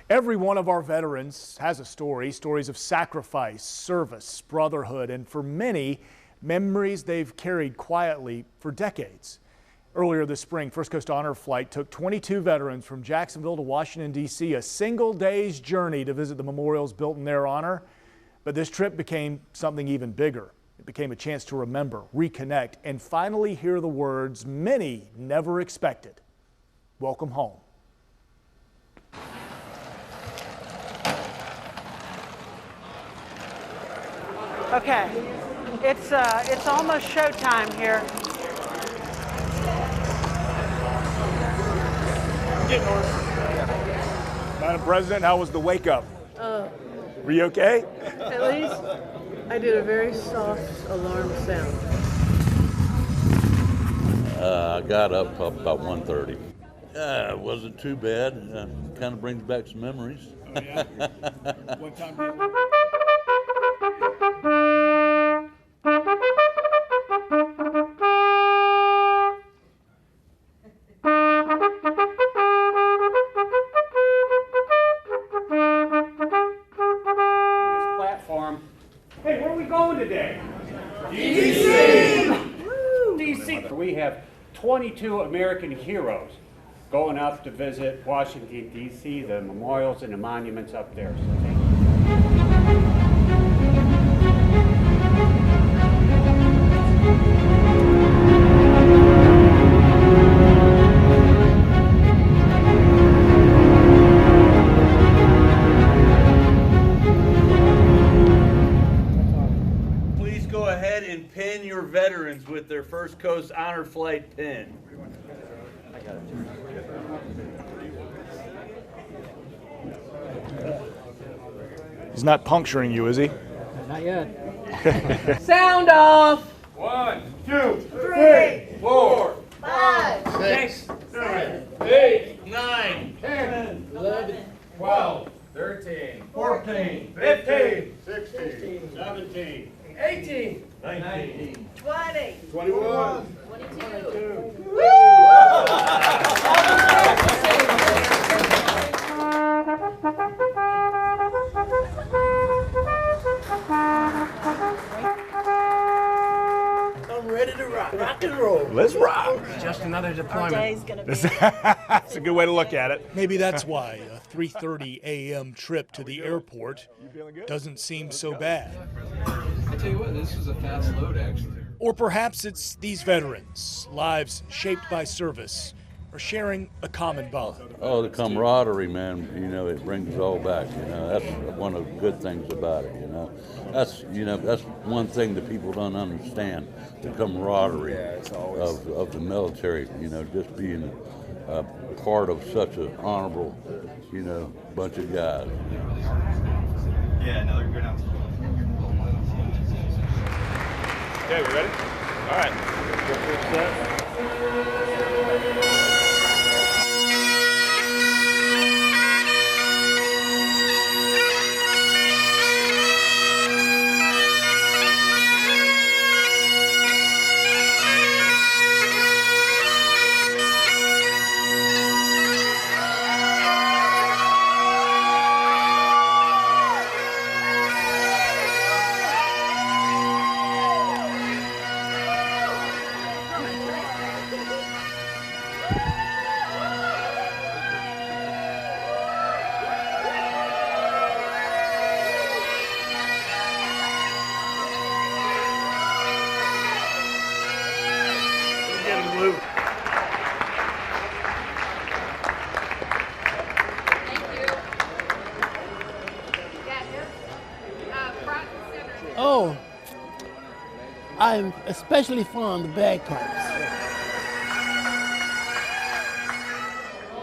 Every one of our veterans has a story, stories of sacrifice, service, brotherhood, and for many, memories they've carried quietly for decades. Earlier this spring, First Coast Honor Flight took 22 veterans from Jacksonville to Washington, D.C., a single day's journey to visit the memorials built in their honor. But this trip became something even bigger. It became a chance to remember, reconnect, and finally hear the words many never expected. Welcome home. Okay, it's almost showtime here. Madam President, how was the wake up? Were you okay? At least I did a very soft alarm sound. I got up about 1:30. It wasn't too bad. Kind of brings back some memories. Oh, yeah? What time? Hey, where are we going today? D.C. D.C. We have 22 American heroes going up to visit Washington, D.C., the memorials and the monuments up there. So thank you. Go ahead and pin your veterans with their First Coast Honor Flight pin. He's not puncturing you, is he? Not yet. Sound off! 1, 2, 3, 4, 5, 6, 7, 8, 9, 10, 11, 12, 13, 14, 15, 16, 17, 18, 19, 20, 21, 22. I'm ready to rock and roll. Let's rock. Just another Our deployment. day's gonna be. That's a good way to look at it. Maybe that's why a 3:30 a.m. trip to the airport doesn't seem so bad. I tell you what, this was a fast load, actually. Or perhaps it's these veterans, lives shaped by service, are sharing a common bond. Oh, the camaraderie, man, it brings it all back, That's one of the good things about it, That's one thing that people don't understand, the camaraderie of the military, just being a part of such an honorable, bunch of guys. Yeah, no, they're good now. Okay, we ready? All right. Go first set. Oh, I'm especially fond of bagpipes.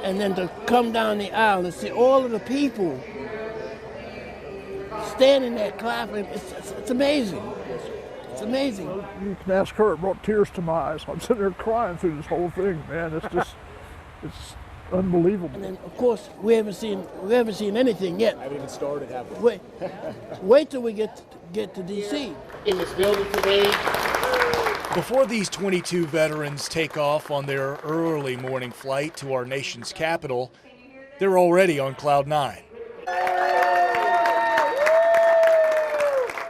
And then to come down the aisle and see all of the people standing there clapping, it's amazing. It's amazing. You can ask her, it brought tears to my eyes. I'm sitting there crying through this whole thing, man. It's just, it's unbelievable. And then, of course, we haven't seen anything yet. I haven't even started, have we? Wait till we get to D.C. In this building today. Before these 22 veterans take off on their early morning flight to our nation's capital, they're already on cloud nine.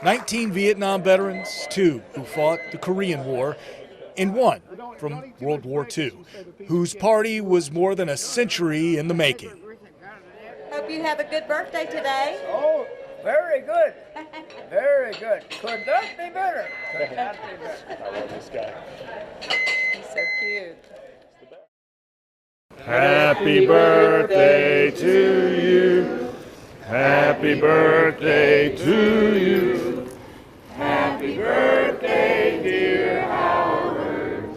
19 Vietnam veterans, 2 who fought the Korean War, and 1 from World War II, whose party was more than a century in the making. Hope you have a good birthday today. Oh, very good. Very good. Could not be better. Could not be better. I love this guy. He's so cute. Happy birthday to you. Happy birthday to you. Happy birthday, dear Howard.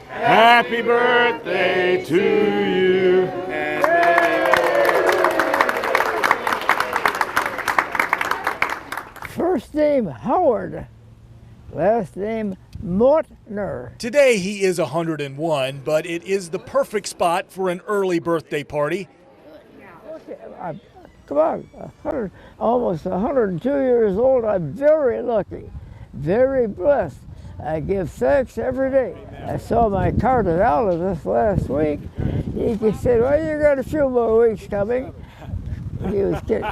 Happy birthday to you. First name Howard, last name Mortner. Today he is 101, but it is the perfect spot for an early birthday party. Come on, almost 102 years old. I'm very lucky, very blessed. I give thanks every day. I saw my cardiologist last week. He said, well, you got a few more weeks coming. He was kidding.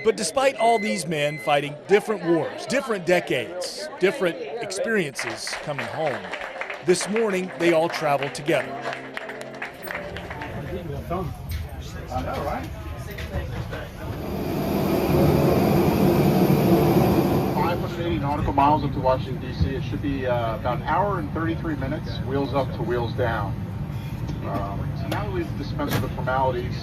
But despite all these men fighting different wars, different decades, different experiences coming home, this morning they all traveled together. I know, right? 580 nautical miles up to Washington, D.C. It should be about an hour and 33 minutes, wheels up to wheels down. So now that we've dispensed with the formalities,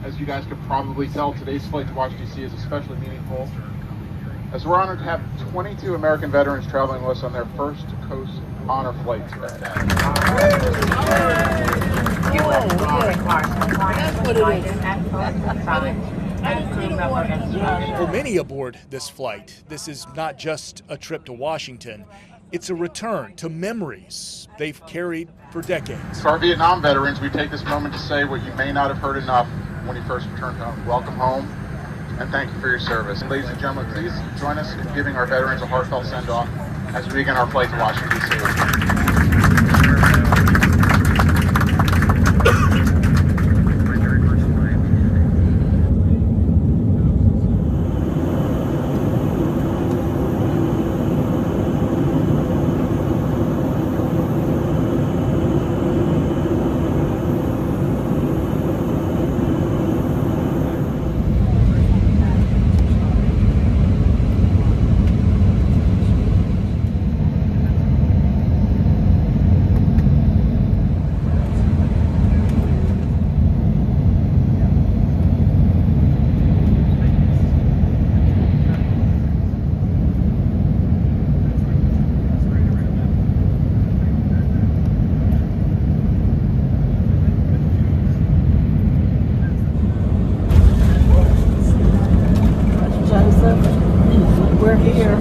as you guys could probably tell, today's flight to Washington, D.C. is especially meaningful, as we're honored to have 22 American veterans traveling with us on their first Coast Honor flight today. For many aboard this flight, this is not just a trip to Washington. It's a return to memories they've carried for decades. To our Vietnam veterans, we take this moment to say what you may not have heard enough when you first returned home. Welcome home, and thank you for your service. Ladies and gentlemen, please join us in giving our veterans a heartfelt send-off as we begin our flight to Washington, D.C. We're here.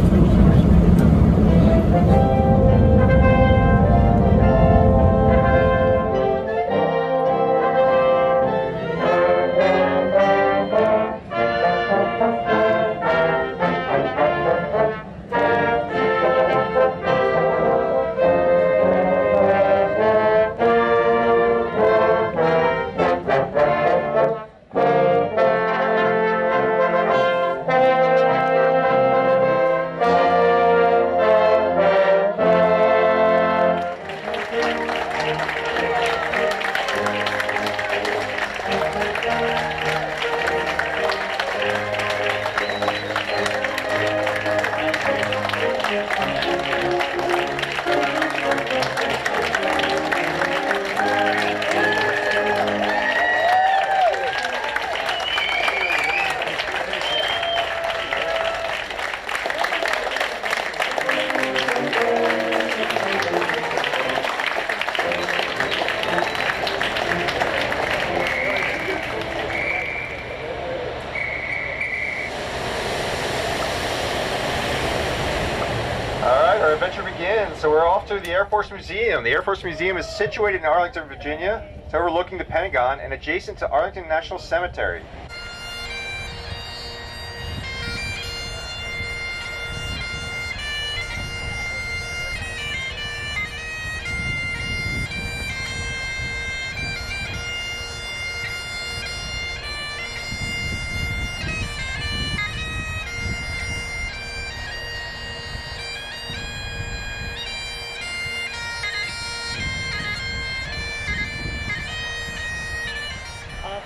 Our adventure begins. So we're off to the Air Force Museum. The Air Force Museum is situated in Arlington, Virginia. It's overlooking the Pentagon and adjacent to Arlington National Cemetery.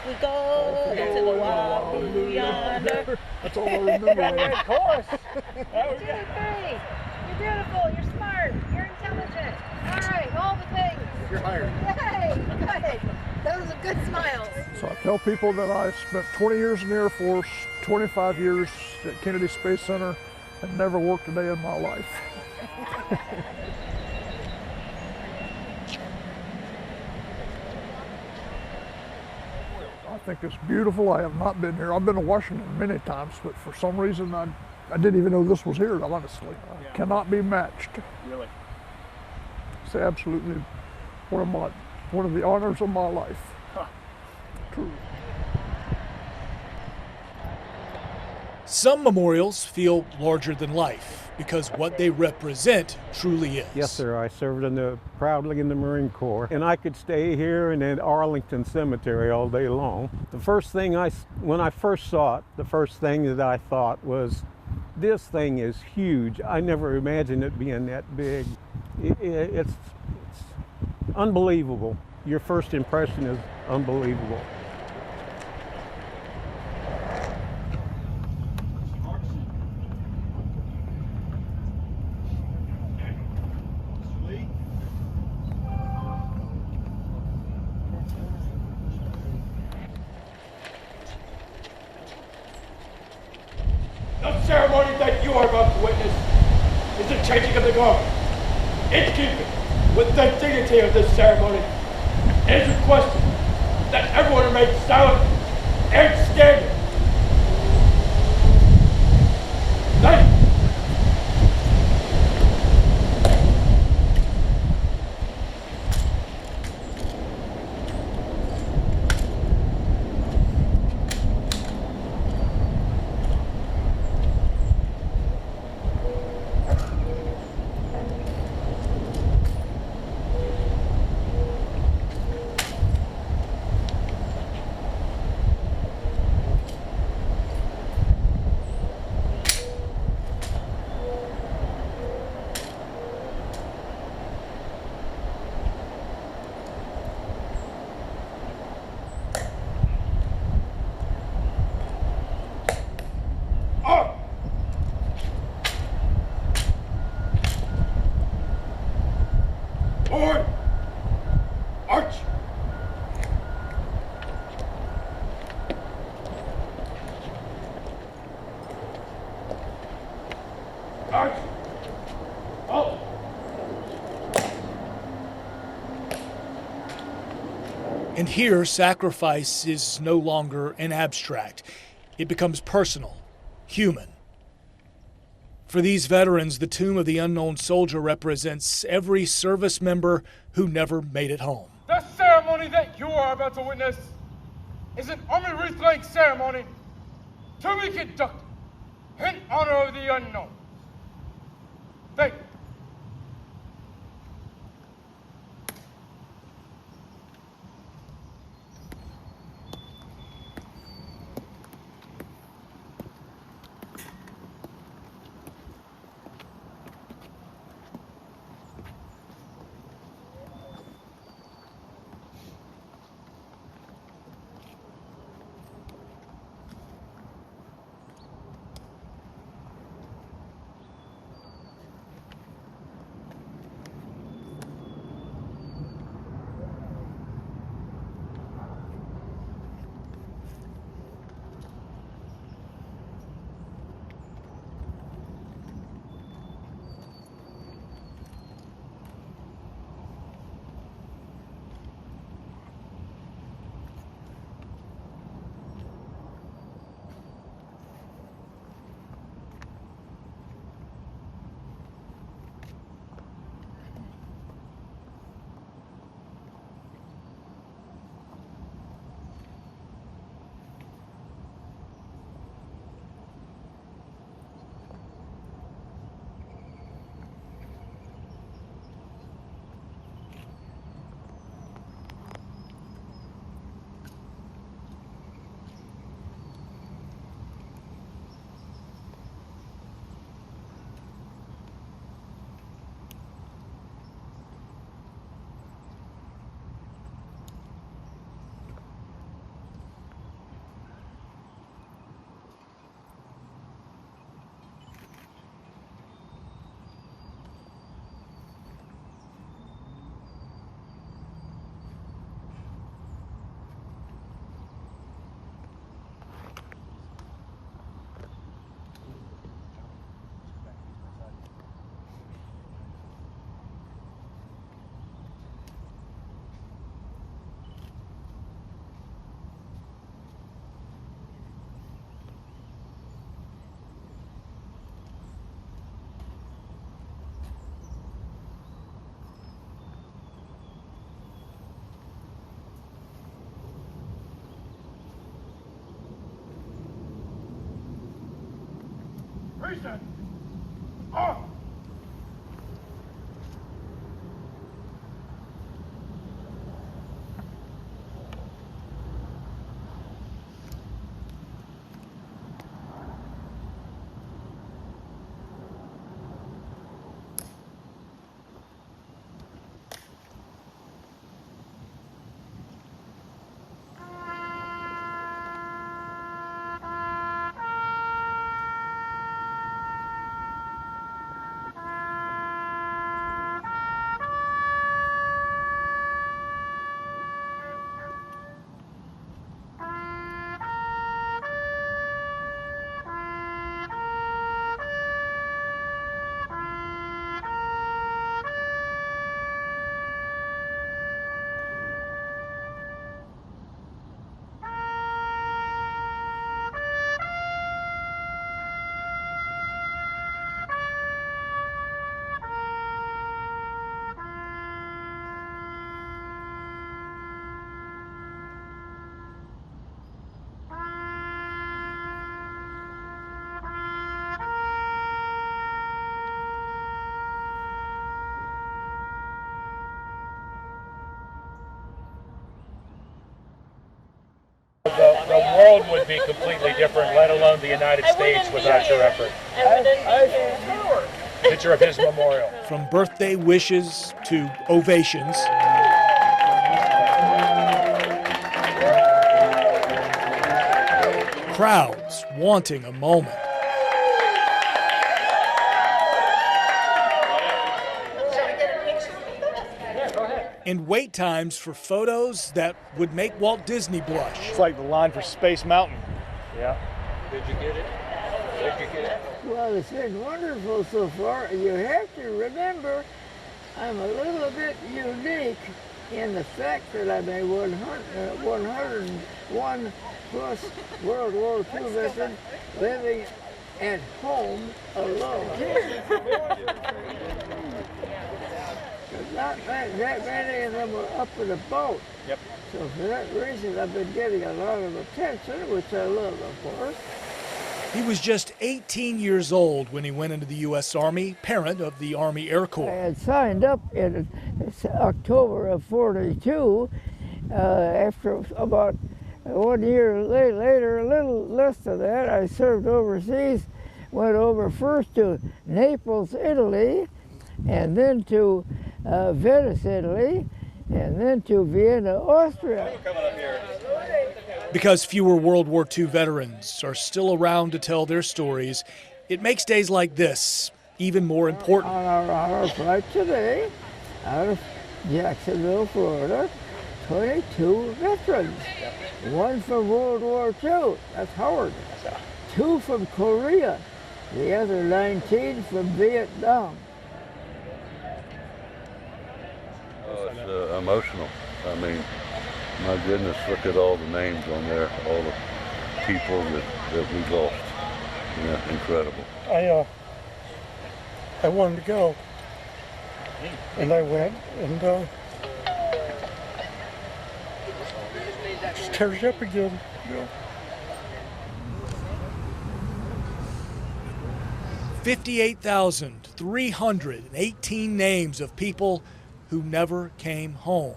we go to the Wahoo yonder. That's all I remember. Of course. 1, 2, 3. You're beautiful. You're smart. You're intelligent. All right, all the things. You're hired. Yay! Good. Those are good smiles. So I tell people that I spent 20 years in the Air Force, 25 years at Kennedy Space Center, and never worked a day in my life. I think it's beautiful. I have not been here. I've been to Washington many times, but for some reason I didn't even know this was here, honestly. Cannot be matched. Really? It's absolutely one of the honors of my life. Huh. True. Some memorials feel larger than life because what they represent truly is. Yes, sir. I served proudly in the Marine Corps, and I could stay here and at Arlington Cemetery all day long. The first thing when I first saw it, the first thing that I thought was, this thing is huge. I never imagined it being that big. It's unbelievable. Your first impression is unbelievable. The ceremony that you are about to witness is the changing of the guard. In keeping with the dignity of this ceremony, it is requested that everyone remain silent and standing. Thank you. Forward! March! March! Halt! And here, sacrifice is no longer an abstract. It becomes personal, human. For these veterans, the tomb of the unknown soldier represents every service member who never made it home. The ceremony that you are about to witness is an Army wreath-laying ceremony to be conducted in honor of the unknown. Thank you. Preset. Off. The world would be completely different, let alone the United States, without your effort. Picture of his memorial. From birthday wishes to ovations, crowds wanting a moment. And wait times for photos that would make Walt Disney blush. It's like the line for Space Mountain. Yeah. Did you get it? Did you get it? Well, it's been wonderful so far. You have to remember, I'm a little bit unique in the fact that I'm a 101 plus World War II veteran living at home alone. Not that many of them were up in a boat. Yep. So for that reason, I've been getting a lot of attention, which I love, of course. He was just 18 years old when he went into the U.S. Army, parent of the Army Air I Corps. had signed up in October of '42. After about 1 year later, a little less than that, I served overseas. Went over first to Naples, Italy, and then to Venice, Italy, and then to Vienna, Austria. Because fewer World War II veterans are still around to tell their stories, it makes days like this even more important. On our flight today, out of Jacksonville, Florida, 22 veterans. One from World War II, that's Howard. 2 from Korea, the other 19 from Vietnam. Oh, it's emotional. I mean, my goodness, look at all the names on there, all the people that we lost. Yeah, incredible. I wanted to go, and I went, and just tears you up again. Yeah. 58,318 names of people who never came home.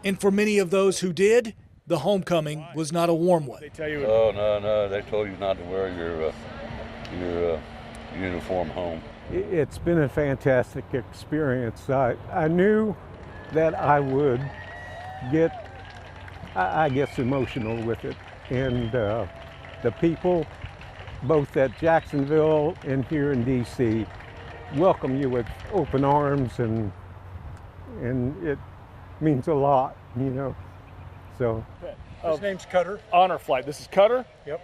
And for many of those who did, the homecoming was not a warm one. Oh, no, they told you not to wear your uniform home. It's been a fantastic experience. I knew that I would get, I guess, emotional with it. And the people, both at Jacksonville and here in D.C., welcome you with open arms, and it means a lot, you know. So. His name's Cutter. Honor Flight. This is Cutter? Yep.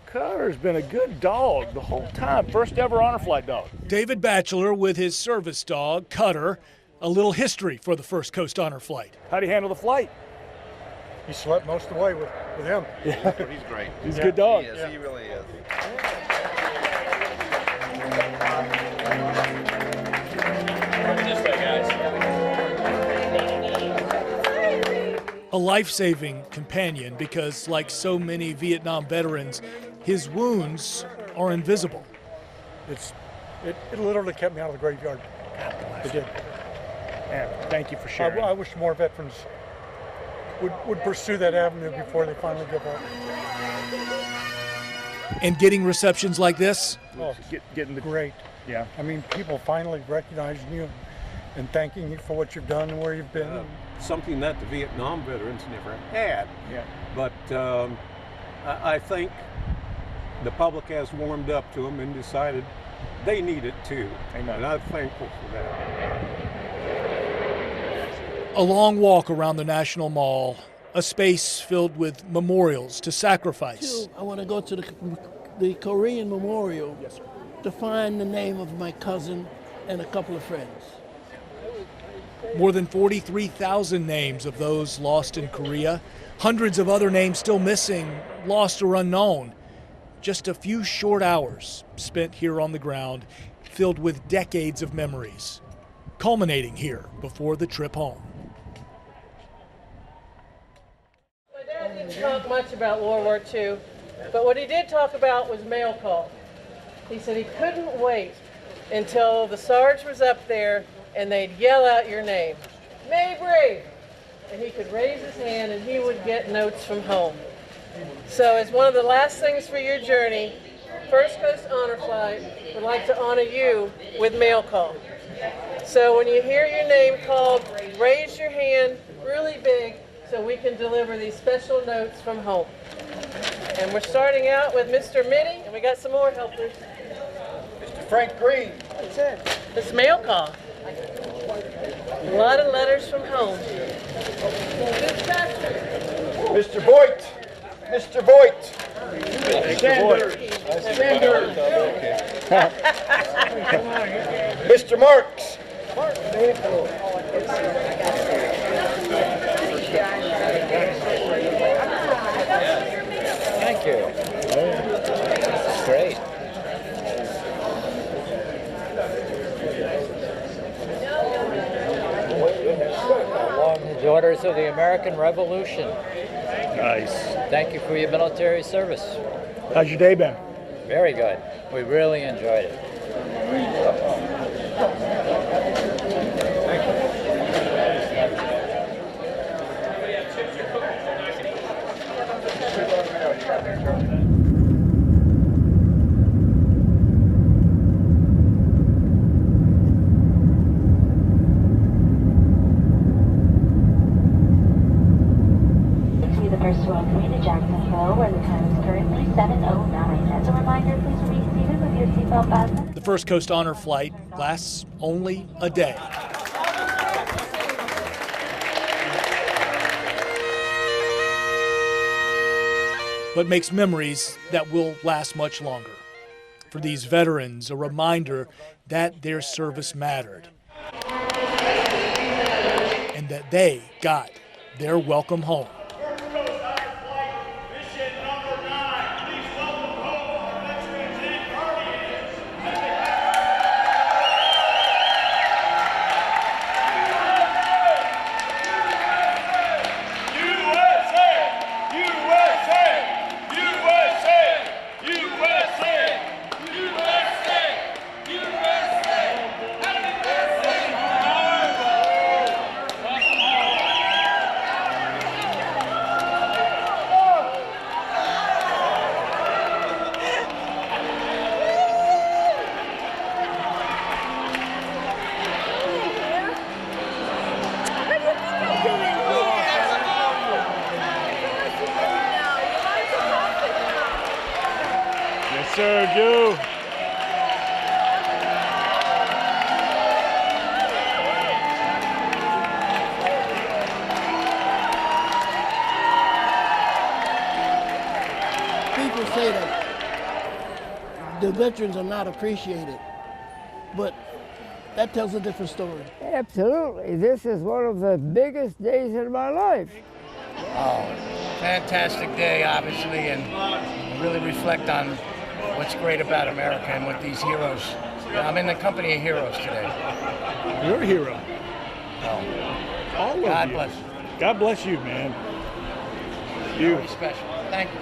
Cutter's been a good dog the whole time. First ever Honor Flight dog. David Batchelor with his service dog, Cutter. A little history for the First Coast Honor Flight. How do you handle the flight? He slept most of the way with him. Yeah. He's great. He's a good dog. He is. He really is. A life-saving companion because, like so many Vietnam veterans, his wounds are invisible. It literally kept me out of the graveyard. It did. And thank you for sharing. I wish more veterans would pursue that avenue before they finally give up. And getting receptions like this? Oh, getting the great. Yeah. I mean, people finally recognizing you and thanking you for what you've done and where you've been. Something that the Vietnam veterans never had. Yeah. But I think the public has warmed up to them and decided they need it too. Amen. And I'm thankful for that. A long walk around the National Mall, a space filled with memorials to sacrifice. I want to go to the Korean Memorial to find the name of my cousin and a couple of friends. More than 43,000 names of those lost in Korea, hundreds of other names still missing, lost or unknown. Just a few short hours spent here on the ground, filled with decades of memories, culminating here before the trip home. My dad didn't talk much about World War II, but what he did talk about was mail call. He said he couldn't wait until the Sarge was up there and they'd yell out your name, Mabry! And he could raise his hand and he would get notes from home. So as one of the last things for your journey, First Coast Honor Flight would like to honor you with mail call. So when you hear your name called, raise your hand really big so we can deliver these special notes from home. And we're starting out with Mr. Mitty, and we got some more helpers. Mr. Frank Green. That's it. It's mail call. A lot of letters from home. Mr. Voigt. Mr. Voigt. Sanders. Sanders. Mr. Marks. Thank you. That's great. Along the daughters of the American Revolution. Nice. Thank you for your military service. How's your day been? Very good. We really enjoyed it. The first to welcome you to Jacksonville, where the time is currently 7:09. As a reminder, please remain seated with your seatbelt fastened. The First Coast Honor Flight lasts only a day. But makes memories that will last much longer. For these veterans, a reminder that their service mattered and that they got their welcome home. Yes, sir, Joe. People say that the veterans are not appreciated, but that tells a different story. Absolutely. This is one of the biggest days in my life. Oh, fantastic day, obviously, and really reflect on what's great about America and what these heroes. I'm in the company of heroes today. You're a hero. Oh, All of God you. bless you. God bless you, man. You. Very special. Thank you.